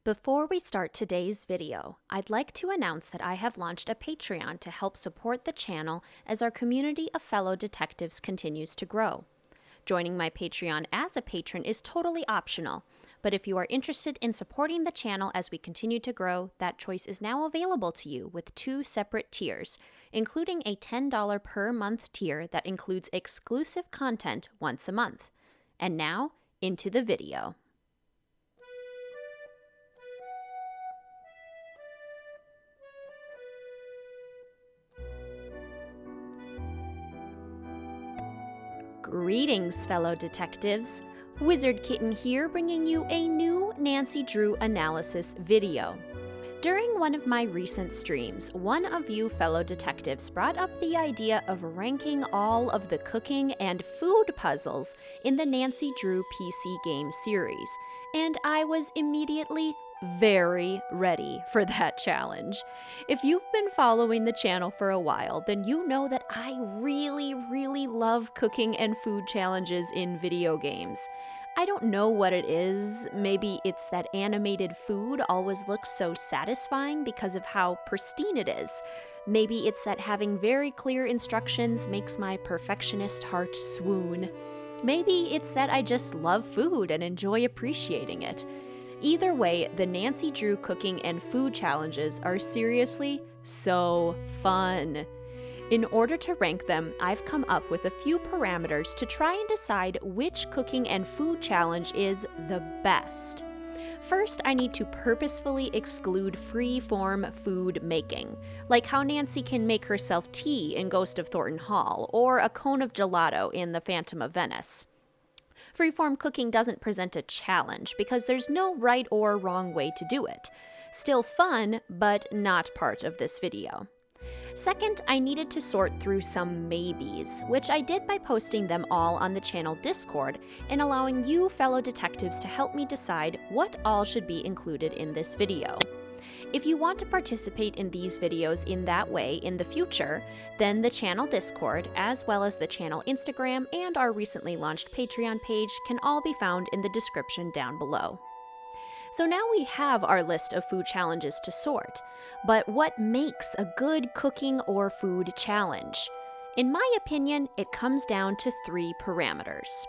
Before we start today's video, I'd like to announce that I have launched a Patreon to help support the channel as our community of fellow detectives continues to grow. Joining my Patreon as a patron is totally optional, but if you are interested in supporting the channel as we continue to grow, that choice is now available to you with 2 separate tiers, including a $10 per month tier that includes exclusive content once a month. And now, into the video. Greetings, fellow detectives. Wizard Kitten here, bringing you a new Nancy Drew analysis video. During one of my recent streams, one of you fellow detectives brought up the idea of ranking all of the cooking and food puzzles in the Nancy Drew PC game series, and I was immediately very ready for that challenge. If you've been following the channel for a while, then you know that I really love cooking and food challenges in video games. I don't know what it is. Maybe it's that animated food always looks so satisfying because of how pristine it is. Maybe it's that having very clear instructions makes my perfectionist heart swoon. Maybe it's that I just love food and enjoy appreciating it. Either way, the Nancy Drew cooking and food challenges are seriously so fun. In order to rank them, I've come up with a few parameters to try and decide which cooking and food challenge is the best. First, I need to purposefully exclude free-form food making, like how Nancy can make herself tea in Ghost of Thornton Hall, or a cone of gelato in The Phantom of Venice. Freeform cooking doesn't present a challenge because there's no right or wrong way to do it. Still fun, but not part of this video. Second, I needed to sort through some maybes, which I did by posting them all on the channel Discord and allowing you fellow detectives to help me decide what all should be included in this video. If you want to participate in these videos in that way in the future, then the channel Discord, as well as the channel Instagram and our recently launched Patreon page can all be found in the description down below. So now we have our list of food challenges to sort, but what makes a good cooking or food challenge? In my opinion, it comes down to 3 parameters.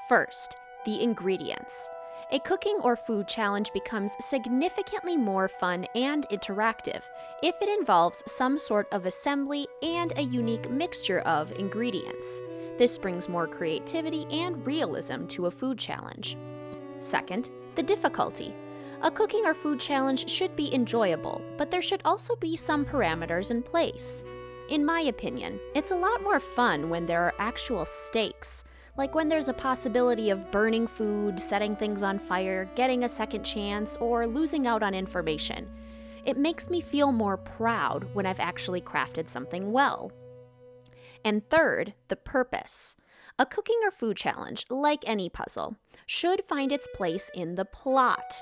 First, the ingredients. A cooking or food challenge becomes significantly more fun and interactive if it involves some sort of assembly and a unique mixture of ingredients. This brings more creativity and realism to a food challenge. Second, the difficulty. A cooking or food challenge should be enjoyable, but there should also be some parameters in place. In my opinion, it's a lot more fun when there are actual stakes, like when there's a possibility of burning food, setting things on fire, getting a second chance, or losing out on information. It makes me feel more proud when I've actually crafted something well. And third, the purpose. A cooking or food challenge, like any puzzle, should find its place in the plot.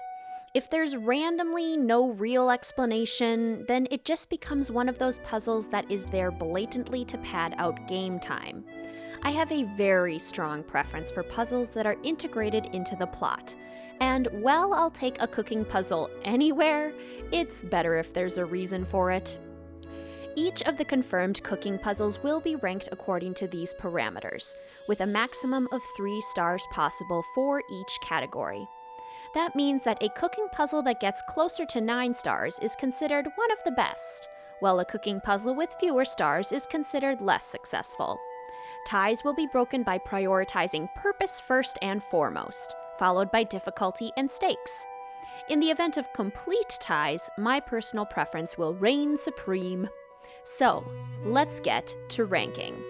If there's randomly no real explanation, then it just becomes one of those puzzles that is there blatantly to pad out game time. I have a very strong preference for puzzles that are integrated into the plot. And while I'll take a cooking puzzle anywhere, it's better if there's a reason for it. Each of the confirmed cooking puzzles will be ranked according to these parameters, with a maximum of 3 stars possible for each category. That means that a cooking puzzle that gets closer to 9 stars is considered one of the best, while a cooking puzzle with fewer stars is considered less successful. Ties will be broken by prioritizing purpose first and foremost, followed by difficulty and stakes. In the event of complete ties, my personal preference will reign supreme. So, let's get to ranking.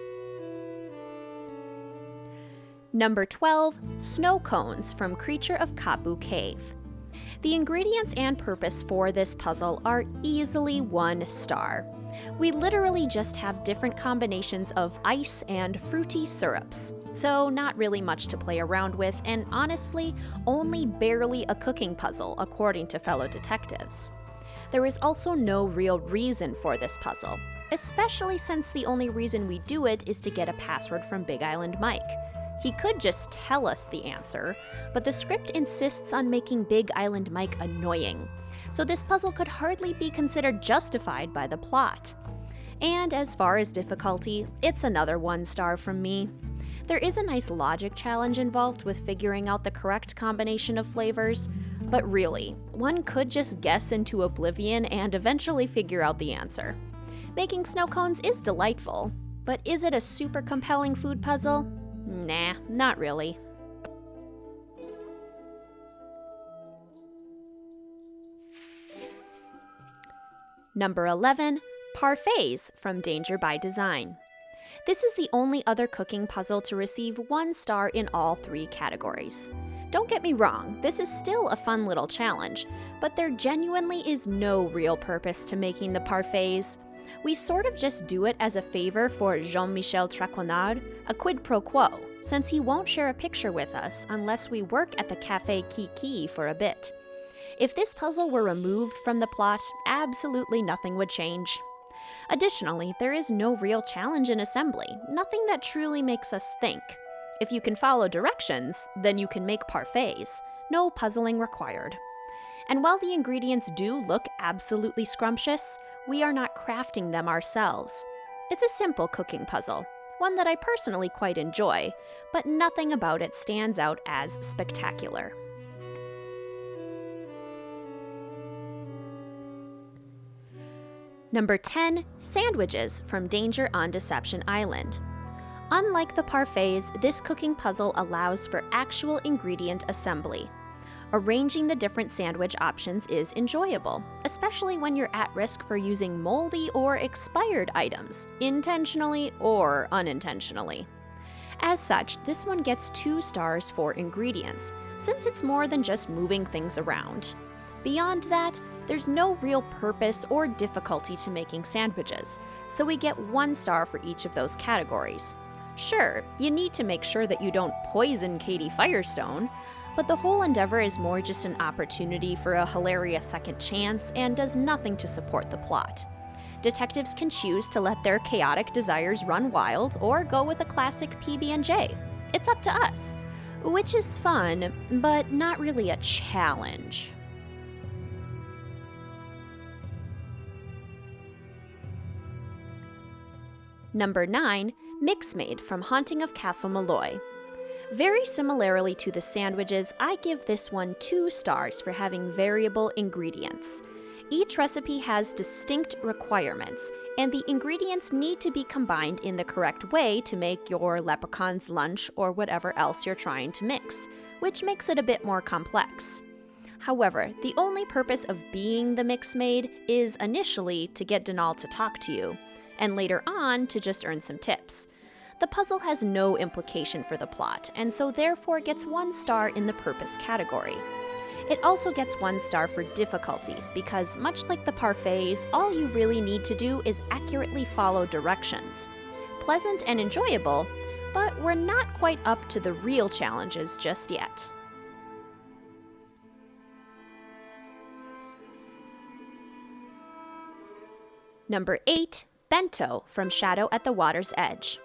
Number 12, snow cones from Creature of Kapu Cave. The ingredients and purpose for this puzzle are easily 1 star. We literally just have different combinations of ice and fruity syrups, so not really much to play around with, and honestly, only barely a cooking puzzle, according to fellow detectives. There is also no real reason for this puzzle, especially since the only reason we do it is to get a password from Big Island Mike. He could just tell us the answer, but the script insists on making Big Island Mike annoying, so this puzzle could hardly be considered justified by the plot. And as far as difficulty, it's another 1 star from me. There is a nice logic challenge involved with figuring out the correct combination of flavors, but really, one could just guess into oblivion and eventually figure out the answer. Making snow cones is delightful, but is it a super compelling food puzzle? Nah, not really. Number 11, Parfaits from Danger by Design. This is the only other cooking puzzle to receive 1 star in all 3 categories. Don't get me wrong, this is still a fun little challenge, but there genuinely is no real purpose to making the parfaits. We sort of just do it as a favor for Jean-Michel Traquenard, a quid pro quo, since he won't share a picture with us unless we work at the Café Kiki for a bit. If this puzzle were removed from the plot, absolutely nothing would change. Additionally, there is no real challenge in assembly, nothing that truly makes us think. If you can follow directions, then you can make parfaits, no puzzling required. And while the ingredients do look absolutely scrumptious, we are not crafting them ourselves. It's a simple cooking puzzle, one that I personally quite enjoy, but nothing about it stands out as spectacular. Number 10, Sandwiches from Danger on Deception Island. Unlike the parfaits, this cooking puzzle allows for actual ingredient assembly. Arranging the different sandwich options is enjoyable, especially when you're at risk for using moldy or expired items, intentionally or unintentionally. As such, this one gets 2 stars for ingredients, since it's more than just moving things around. Beyond that, there's no real purpose or difficulty to making sandwiches, so we get 1 star for each of those categories. Sure, you need to make sure that you don't poison Katie Firestone, but the whole endeavor is more just an opportunity for a hilarious second chance and does nothing to support the plot. Detectives can choose to let their chaotic desires run wild or go with a classic PB&J. It's up to us, which is fun, but not really a challenge. Number 9, Mixmaid from Haunting of Castle Malloy. Very similarly to the sandwiches, I give this one 2 stars for having variable ingredients. Each recipe has distinct requirements, and the ingredients need to be combined in the correct way to make your leprechaun's lunch or whatever else you're trying to mix, which makes it a bit more complex. However, the only purpose of being the Mixmaid is initially to get Donald to talk to you, and later on to just earn some tips. The puzzle has no implication for the plot, and so therefore gets 1 star in the purpose category. It also gets 1 star for difficulty, because much like the parfaits, all you really need to do is accurately follow directions. Pleasant and enjoyable, but we're not quite up to the real challenges just yet. Number 8, Bento from Shadow at the Water's Edge.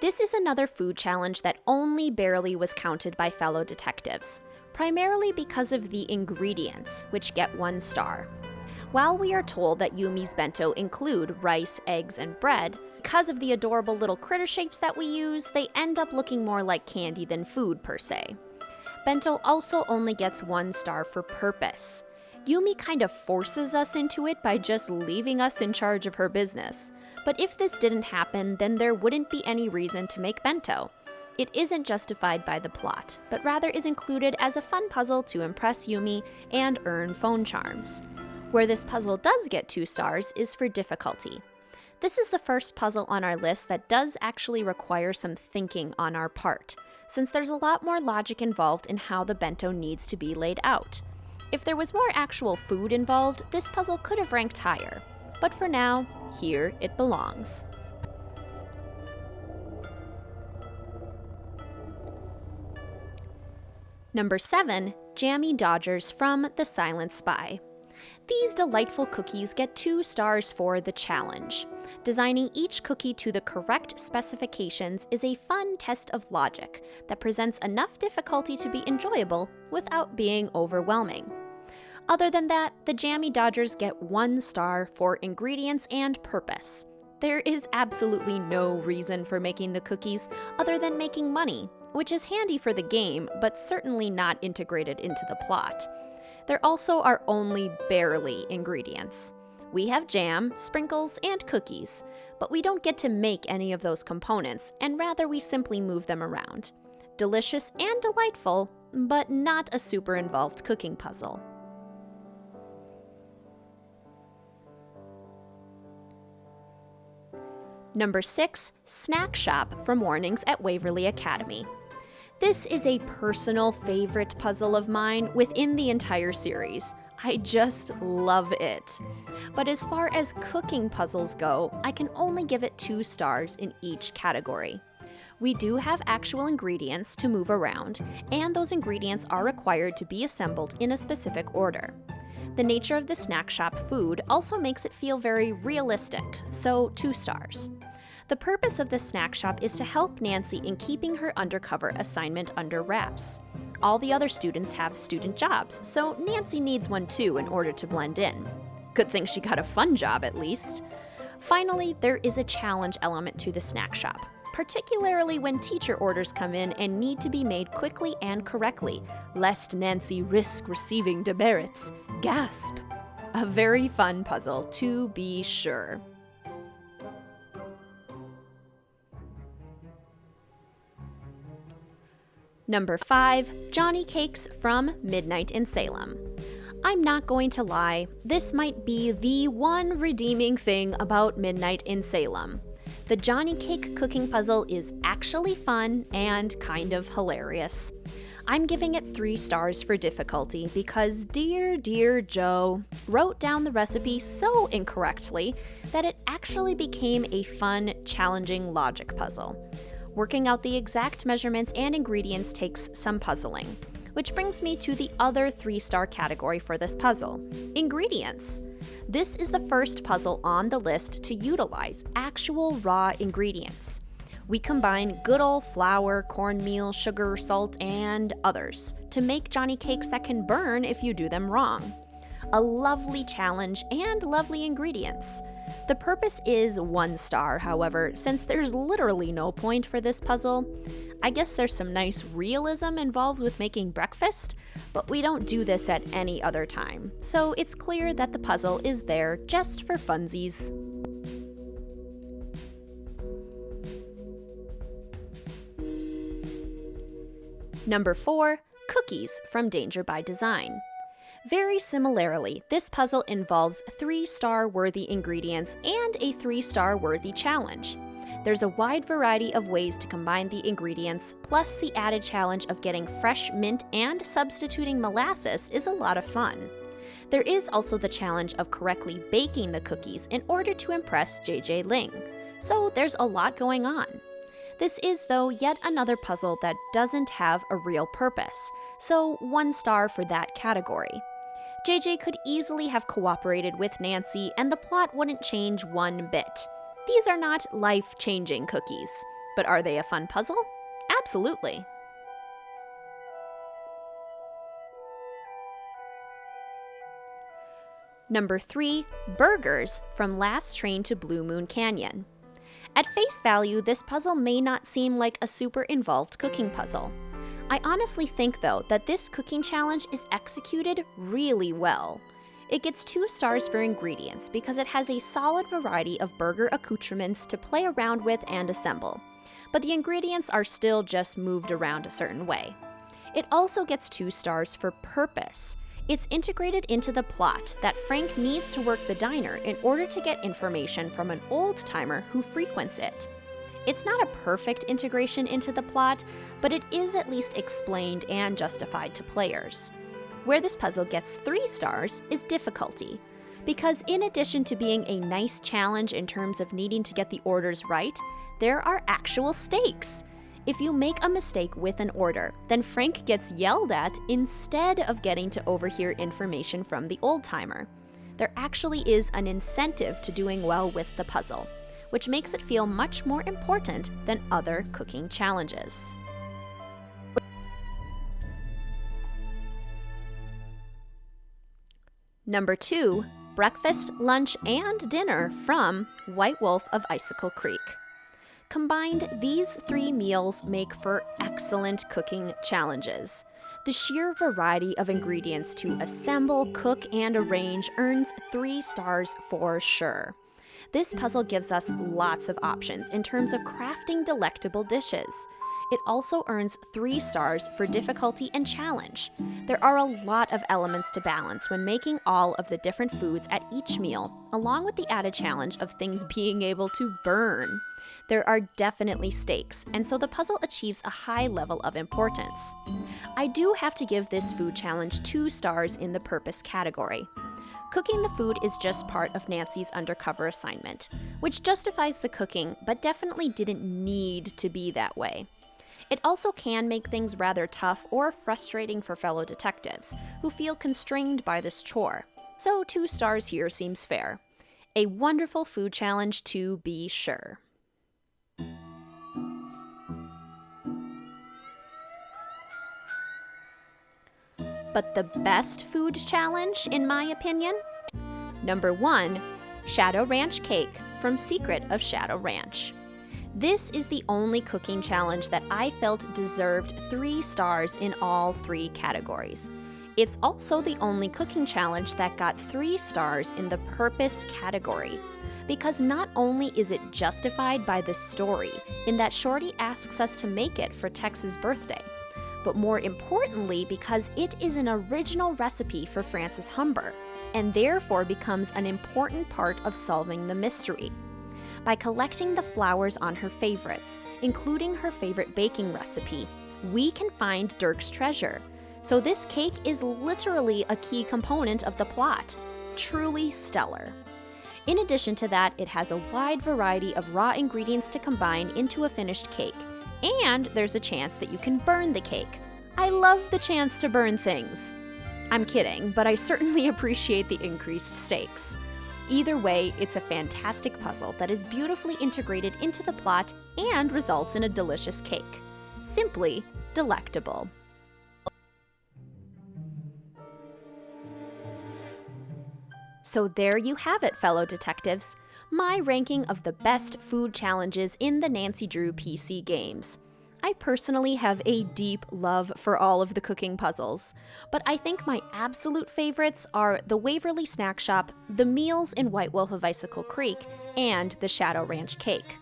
This is another food challenge that only barely was counted by fellow detectives, primarily because of the ingredients, which get 1 star. While we are told that Yumi's bento include rice, eggs, and bread, because of the adorable little critter shapes that we use, they end up looking more like candy than food per se. Bento also only gets 1 star for purpose. Yumi kind of forces us into it by just leaving us in charge of her business. But if this didn't happen, then there wouldn't be any reason to make bento. It isn't justified by the plot, but rather is included as a fun puzzle to impress Yumi and earn phone charms. Where this puzzle does get 2 stars is for difficulty. This is the first puzzle on our list that does actually require some thinking on our part, since there's a lot more logic involved in how the bento needs to be laid out. If there was more actual food involved, this puzzle could have ranked higher. But for now, here it belongs. Number 7, Jammy Dodgers from The Silent Spy. These delightful cookies get 2 stars for the challenge. Designing each cookie to the correct specifications is a fun test of logic that presents enough difficulty to be enjoyable without being overwhelming. Other than that, the Jammy Dodgers get 1 star for ingredients and purpose. There is absolutely no reason for making the cookies other than making money, which is handy for the game, but certainly not integrated into the plot. There also are only barely ingredients. We have jam, sprinkles, and cookies, but we don't get to make any of those components, and rather we simply move them around. Delicious and delightful, but not a super involved cooking puzzle. Number 6, Snack Shop from Warnings at Waverly Academy. This is a personal favorite puzzle of mine within the entire series. I just love it. But as far as cooking puzzles go, I can only give it 2 stars in each category. We do have actual ingredients to move around, and those ingredients are required to be assembled in a specific order. The nature of the snack shop food also makes it feel very realistic, so 2 stars. The purpose of the snack shop is to help Nancy in keeping her undercover assignment under wraps. All the other students have student jobs, so Nancy needs one too in order to blend in. Good thing she got a fun job at least. Finally, there is a challenge element to the snack shop, particularly when teacher orders come in and need to be made quickly and correctly, lest Nancy risk receiving demerits. Gasp! A very fun puzzle, to be sure. Number 5, Johnny Cakes from Midnight in Salem. I'm not going to lie, this might be the one redeeming thing about Midnight in Salem. The Johnny Cake cooking puzzle is actually fun and kind of hilarious. I'm giving it 3 stars for difficulty because dear Joe wrote down the recipe so incorrectly that it actually became a fun, challenging logic puzzle. Working out the exact measurements and ingredients takes some puzzling, which brings me to the other 3-star category for this puzzle, ingredients. This is the first puzzle on the list to utilize actual raw ingredients. We combine good old flour, cornmeal, sugar, salt, and others to make Johnny Cakes that can burn if you do them wrong. A lovely challenge and lovely ingredients. The purpose is 1 star, however, since there's literally no point for this puzzle. I guess there's some nice realism involved with making breakfast, but we don't do this at any other time, so it's clear that the puzzle is there just for funsies. Number 4, Cookies from Danger by Design. Very similarly, this puzzle involves 3-star worthy ingredients and a 3-star worthy challenge. There's a wide variety of ways to combine the ingredients, plus the added challenge of getting fresh mint and substituting molasses is a lot of fun. There is also the challenge of correctly baking the cookies in order to impress JJ Ling. So there's a lot going on. This is, though, yet another puzzle that doesn't have a real purpose, so 1 star for that category. JJ could easily have cooperated with Nancy and the plot wouldn't change one bit. These are not life-changing cookies, but are they a fun puzzle? Absolutely. Number 3, Burgers from Last Train to Blue Moon Canyon. At face value, this puzzle may not seem like a super involved cooking puzzle. I honestly think, though, that this cooking challenge is executed really well. It gets 2 stars for ingredients because it has a solid variety of burger accoutrements to play around with and assemble, but the ingredients are still just moved around a certain way. It also gets 2 stars for purpose. It's integrated into the plot that Frank needs to work the diner in order to get information from an old-timer who frequents it. It's not a perfect integration into the plot, but it is at least explained and justified to players. Where this puzzle gets 3 stars is difficulty, because in addition to being a nice challenge in terms of needing to get the orders right, there are actual stakes. If you make a mistake with an order, then Frank gets yelled at instead of getting to overhear information from the old-timer. There actually is an incentive to doing well with the puzzle, which makes it feel much more important than other cooking challenges. Number 2, breakfast, lunch, and dinner from White Wolf of Icicle Creek. Combined, these 3 meals make for excellent cooking challenges. The sheer variety of ingredients to assemble, cook, and arrange earns 3 stars for sure. This puzzle gives us lots of options in terms of crafting delectable dishes. It also earns 3 stars for difficulty and challenge. There are a lot of elements to balance when making all of the different foods at each meal, along with the added challenge of things being able to burn. There are definitely stakes, and so the puzzle achieves a high level of importance. I do have to give this food challenge 2 stars in the purpose category. Cooking the food is just part of Nancy's undercover assignment, which justifies the cooking, but definitely didn't need to be that way. It also can make things rather tough or frustrating for fellow detectives, who feel constrained by this chore, so 2 stars here seems fair. A wonderful food challenge to be sure. But the best food challenge, in my opinion? Number 1, Shadow Ranch Cake from Secret of Shadow Ranch. This is the only cooking challenge that I felt deserved 3 stars in all 3 categories. It's also the only cooking challenge that got 3 stars in the purpose category, because not only is it justified by the story, in that Shorty asks us to make it for Tex's birthday, but more importantly because it is an original recipe for Frances Humber, and therefore becomes an important part of solving the mystery. By collecting the flowers on her favorites, including her favorite baking recipe, we can find Dirk's treasure. So this cake is literally a key component of the plot. Truly stellar. In addition to that, it has a wide variety of raw ingredients to combine into a finished cake, and there's a chance that you can burn the cake. I love the chance to burn things. I'm kidding, but I certainly appreciate the increased stakes. Either way, it's a fantastic puzzle that is beautifully integrated into the plot and results in a delicious cake. Simply delectable. So there you have it, fellow detectives. My ranking of the best food challenges in the Nancy Drew PC games. I personally have a deep love for all of the cooking puzzles, but I think my absolute favorites are the Waverly Snack Shop, the meals in White Wolf of Icicle Creek, and the Shadow Ranch Cake.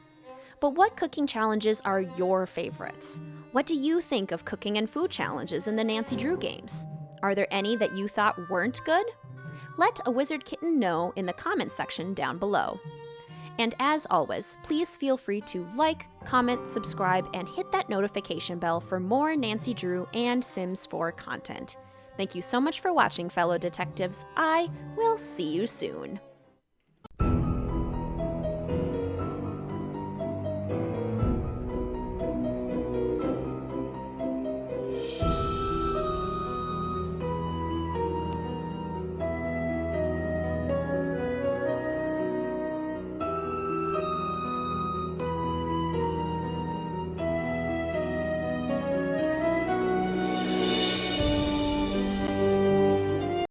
But what cooking challenges are your favorites? What do you think of cooking and food challenges in the Nancy Drew games? Are there any that you thought weren't good? Let a Wizard Kitten know in the comments section down below. And as always, please feel free to like, comment, subscribe, and hit that notification bell for more Nancy Drew and Sims 4 content. Thank you so much for watching, fellow detectives. I will see you soon.